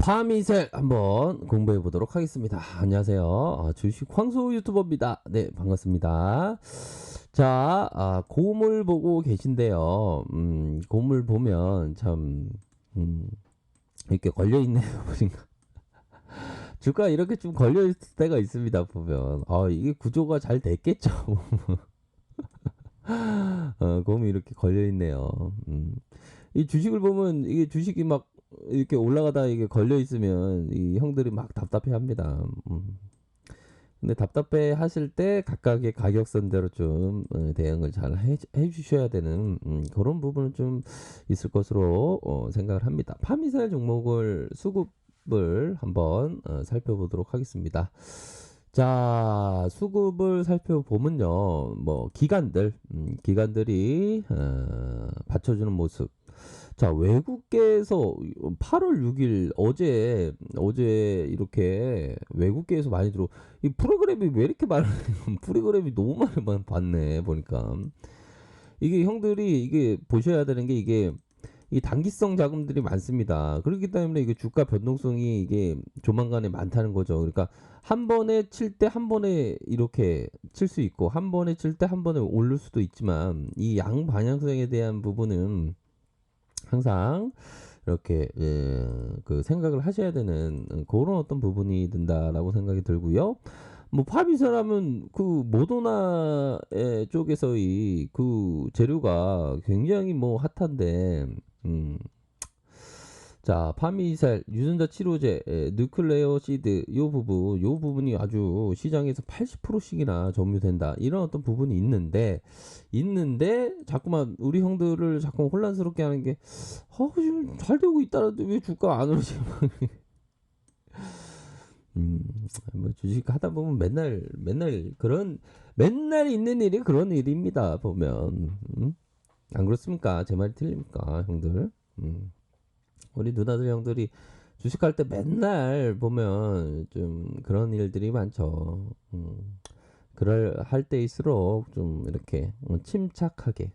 파미셀 한번 공부해 보도록 하겠습니다. 안녕하세요. 주식 황소 유튜버입니다. 네, 반갑습니다. 자, 곰을 보고 계신데요. 곰을 보면 참, 이렇게 걸려 있네요. 보니까. 주가 이렇게 좀 걸려 있을 때가 있습니다. 보면. 이게 구조가 잘 됐겠죠. 곰이 이렇게 걸려 있네요. 이 주식을 보면 이게 주식이 막 이렇게 올라가다 이게 걸려 있으면 이 형들이 막 답답해 합니다. 근데 답답해 하실 때 각각의 가격선대로 좀 대응을 잘 해주셔야 되는 그런 부분은 좀 있을 것으로 생각을 합니다. 파미사일 종목을 수급을 한번 살펴보도록 하겠습니다. 자, 수급을 살펴보면요, 뭐 기관들이 받쳐주는 모습. 자, 외국계에서 8월 6일 어제 이렇게 외국계에서 많이 이 프로그램이 왜 이렇게 많은 프로그램이 너무 많이 봤네 보니까. 이게 형들이 이게 보셔야 되는 게 이게 이 단기성 자금들이 많습니다. 그렇기 때문에 이게 주가 변동성이 이게 조만간에 많다는 거죠. 그러니까 한 번에 칠 때 한 번에 이렇게 칠 수 있고 한 번에 칠 때 한 번에 오를 수도 있지만 이 양 방향성에 대한 부분은 항상 이렇게 그 생각을 하셔야 되는 그런 어떤 부분이 든다라고 생각이 들고요. 뭐 팝이사라면 그 모더나의 쪽에서의 그 재료가 굉장히 뭐 핫한데 자, 파미살, 유전자 치료제, 누클레어 시드, 요 부분이 아주 시장에서 80%씩이나 점유된다. 이런 어떤 부분이 있는데, 자꾸만 우리 형들을 자꾸 혼란스럽게 하는 게, 지금 잘 되고 있다는데 왜 주가 안 오르지? 뭐 주식 하다 보면 맨날 있는 일이 그런 일입니다. 보면. 안 그렇습니까? 제 말이 틀립니까, 형들? 우리 누나들 형들이 주식할 때 맨날 보면 좀 그런 일들이 많죠. 그럴 할 때일수록 좀 이렇게 침착하게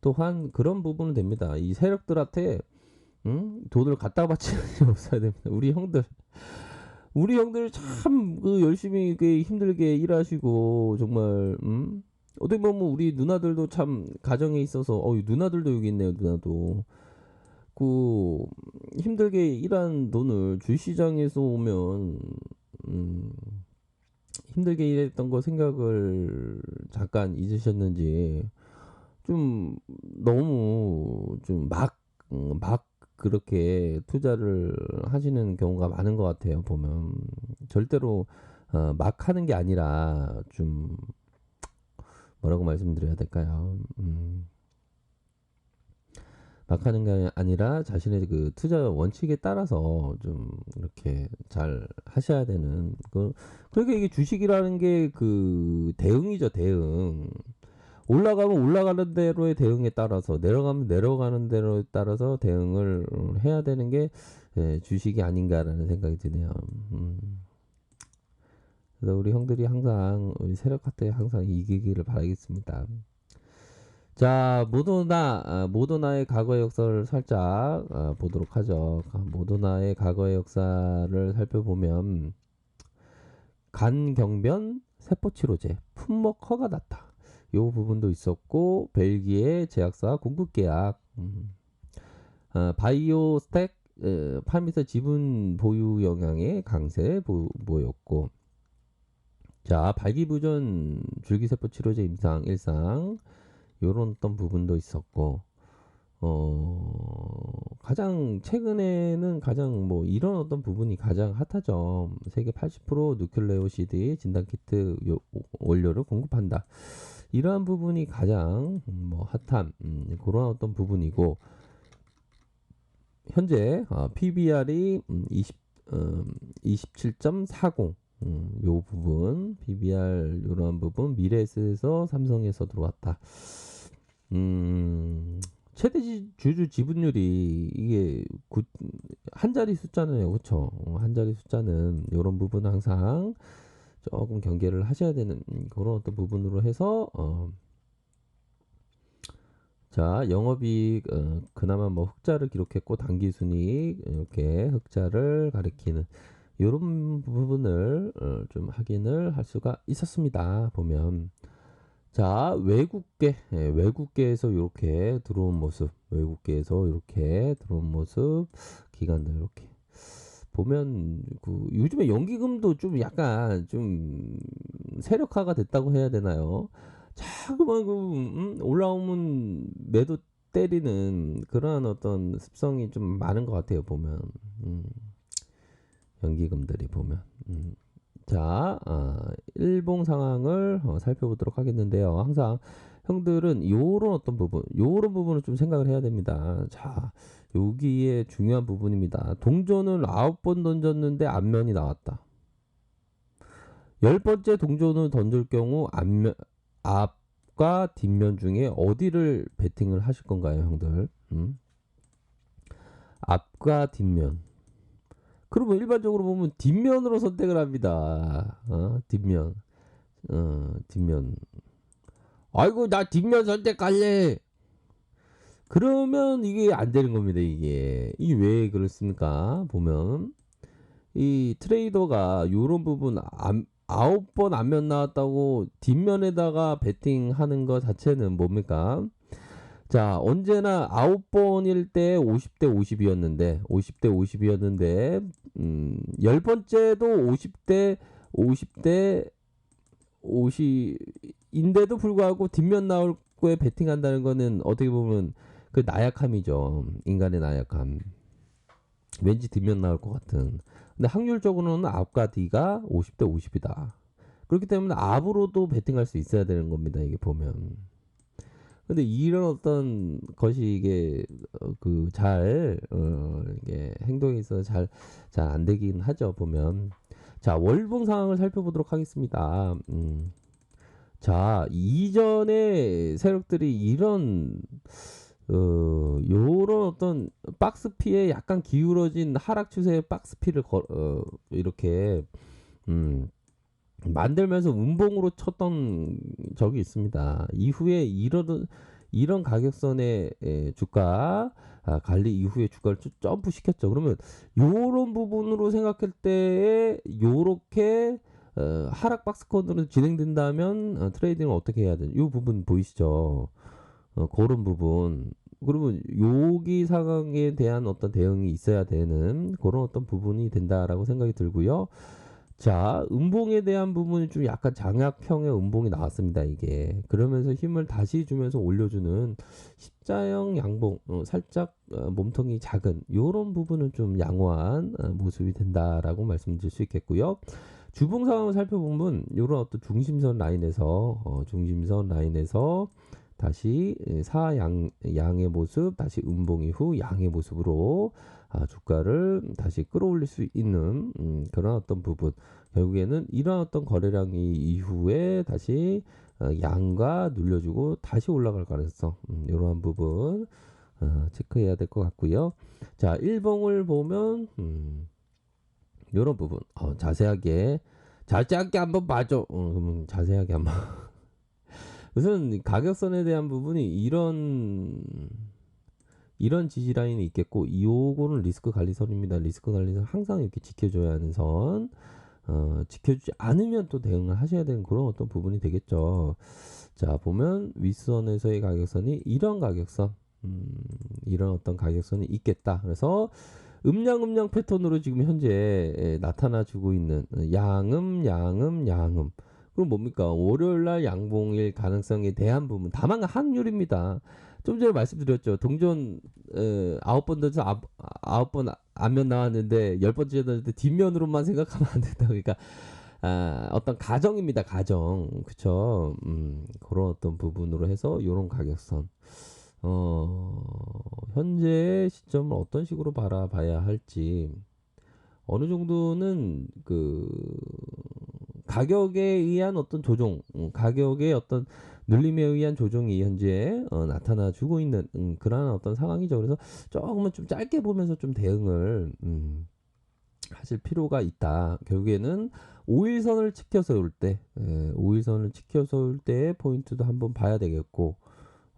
또한 그런 부분은 됩니다. 이 세력들한테 돈을 갖다 바치는 일이 없어야 됩니다. 우리 형들 참 그 열심히 힘들게 일하시고 정말 어떻게 보면 우리 누나들도 참 가정에 있어서 누나들도 여기 있네요. 누나도 그 힘들게 일한 돈을 주시장에서 오면 힘들게 일했던 거 생각을 잠깐 잊으셨는지 좀 너무 좀 막 그렇게 투자를 하시는 경우가 많은 것 같아요. 보면 절대로 막 하는 게 아니라 좀 뭐라고 말씀드려야 될까요? 막 하는 게 아니라 자신의 그 투자 원칙에 따라서 좀 이렇게 잘 하셔야 되는 그러니까 이게 주식이라는 게 그 대응이죠. 대응. 올라가면 올라가는 대로의 대응에 따라서 내려가면 내려가는 대로에 따라서 대응을 해야 되는 게 주식이 아닌가라는 생각이 드네요. 그래서 우리 형들이 항상 우리 세력한테 항상 이기기를 바라겠습니다. 자, 모더나의 과거의 역사를 살짝 보도록 하죠. 모더나의 과거의 역사를 살펴보면 간경변 세포치료제 품목 허가 났다. 요 부분도 있었고 벨기에 제약사 공급계약, 바이오스텍 파미사 지분 보유 영향의 강세 보였고, 자 발기부전 줄기세포 치료제 임상 일상 요런 어떤 부분도 있었고 가장 최근에는 가장 뭐 이런 어떤 부분이 가장 핫하죠. 세계 80% 누클레오시드 진단키트 원료를 공급한다. 이러한 부분이 가장 뭐 핫한 그런 어떤 부분이고 현재 PBR이 27.40 요 부분 PBR 요런 부분 미래에서 삼성에서 들어왔다. 최대 주주 지분율이 이게 한 자리 숫자네요. 그렇죠? 한 자리 숫자는 이런 부분 항상 조금 경계를 하셔야 되는 그런 어떤 부분으로 해서 자, 영업이익 그나마 뭐 흑자를 기록했고 당기순이익 이렇게 흑자를 가리키는 요런 부분을 좀 확인을 할 수가 있었습니다. 보면 자, 외국계 외국계에서 요렇게 들어온 모습, 외국계에서 요렇게 들어온 모습, 기관들 이렇게 보면 그 요즘에 연기금도 좀 약간 좀 세력화가 됐다고 해야 되나요? 자꾸만 그 올라오면 매도 때리는 그러한 어떤 습성이 좀 많은 것 같아요. 보면 음, 연기금들이 보면 자, 일봉 상황을 살펴보도록 하겠는데요. 항상 형들은 요런 어떤 부분, 요런 부분을 좀 생각을 해야 됩니다. 자, 여기에 중요한 부분입니다. 동전을 9번 던졌는데 앞면이 나왔다. 10번째 동전을 던질 경우 앞과 뒷면 중에 어디를 베팅을 하실 건가요, 형들? 앞과 뒷면. 그러면 일반적으로 보면 뒷면으로 선택을 합니다. 뒷면. 뒷면. 아이고, 나 뒷면 선택할래. 그러면 이게 안 되는 겁니다, 이게. 이게 왜 그렇습니까? 보면. 이 트레이더가 요런 부분 9번 앞면 나왔다고 뒷면에다가 베팅하는 것 자체는 뭡니까? 자, 언제나 9번일 때 50대 50이었는데 50대 50이었는데 10번째도 50대 50인데도 불구하고 뒷면 나올 거에 베팅한다는 거는 어떻게 보면 그 나약함이죠. 인간의 나약함. 왠지 뒷면 나올 것 같은. 근데 확률적으로는 앞과 뒤가 50대 50이다. 그렇기 때문에 앞으로도 베팅할 수 있어야 되는 겁니다. 이게 보면. 근데 이런 어떤 것이 이게 이게 행동에 있어서 잘 안 되긴 하죠. 보면. 자, 월봉 상황을 살펴보도록 하겠습니다. 자, 이전에 세력들이 이런 요런 어떤 박스피에 약간 기울어진 하락 추세의 박스피를 이렇게 만들면서 음봉으로 쳤던 적이 있습니다. 이후에 이런 가격선의 주가 관리 이후에 주가를 점프 시켰죠. 그러면 요런 부분으로 생각할 때에 요렇게 하락 박스권으로 진행된다면 트레이딩을 어떻게 해야 되는 이 부분 보이시죠? 그런 부분. 그러면 여기 상황에 대한 어떤 대응이 있어야 되는 그런 어떤 부분이 된다라고 생각이 들고요. 자, 음봉에 대한 부분이 좀 약간 장약형의 음봉이 나왔습니다, 이게. 그러면서 힘을 다시 주면서 올려주는 십자형 양봉, 살짝 몸통이 작은 요런 부분은 좀 양호한 모습이 된다라고 말씀드릴 수 있겠고요. 주봉 상황을 살펴보면 요런 어떤 중심선 라인에서 다시 양의 모습, 다시 음봉 이후 양의 모습으로 주가를 다시 끌어올릴 수 있는 그런 어떤 부분. 결국에는 이런 어떤 거래량이 이후에 다시 양과 눌려주고 다시 올라갈 가능성. 이러한 부분 체크해야 될 것 같고요. 자, 일봉을 보면 이런 부분 자세하게 한번 봐줘. 그러면 자세하게 한번 우선 가격선에 대한 부분이 이런 지지 라인이 있겠고 요거는 리스크 관리선입니다. 리스크 관리선 항상 이렇게 지켜줘야 하는 선. 지켜주지 않으면 또 대응을 하셔야 되는 그런 어떤 부분이 되겠죠. 자, 보면 윗선에서의 가격선이 이런 가격선, 이런 어떤 가격선이 있겠다. 그래서 음양 패턴으로 지금 현재 나타나주고 있는 양음. 그럼 뭡니까? 월요일날 양봉일 가능성에 대한 부분. 다만 확률입니다. 좀 전에 말씀드렸죠. 동전 9번 던져 9번 앞면 나왔는데 10번째 던질 때 뒷면으로만 생각하면 안 된다. 그러니까 어떤 가정입니다. 가정. 그쵸? 그런 어떤 부분으로 해서 이런 가격선. 현재의 시점을 어떤 식으로 바라봐야 할지 어느 정도는 가격에 의한 어떤 조정, 가격의 어떤 눌림에 의한 조정이 현재 나타나주고 있는 그러한 어떤 상황이죠. 그래서 조금은 좀 짧게 보면서 좀 대응을 하실 필요가 있다. 결국에는 5일선을 지켜서 올 때, 5일선을 지켜서 올 때 포인트도 한번 봐야 되겠고,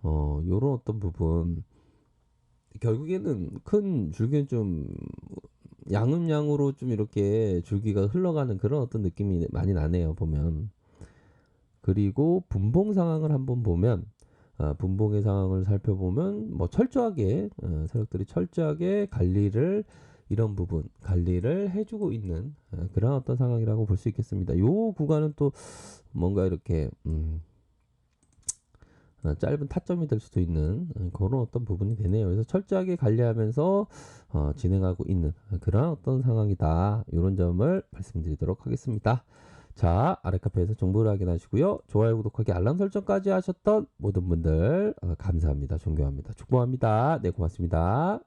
요런 어떤 부분 결국에는 큰 줄기는 좀 양음양으로 좀 이렇게 줄기가 흘러가는 그런 어떤 느낌이 많이 나네요, 보면. 그리고 분봉 상황을 한번 보면 분봉의 상황을 살펴보면 뭐 철저하게 세력들이 철저하게 관리를 이런 부분 관리를 해주고 있는 그런 어떤 상황이라고 볼 수 있겠습니다. 요 구간은 또 뭔가 이렇게 짧은 타점이 될 수도 있는 그런 어떤 부분이 되네요. 그래서 철저하게 관리하면서 진행하고 있는 그런 어떤 상황이다. 이런 점을 말씀드리도록 하겠습니다. 자, 아래 카페에서 정보를 확인하시고요. 좋아요, 구독하기, 알람 설정까지 하셨던 모든 분들 감사합니다. 존경합니다. 축복합니다. 네, 고맙습니다.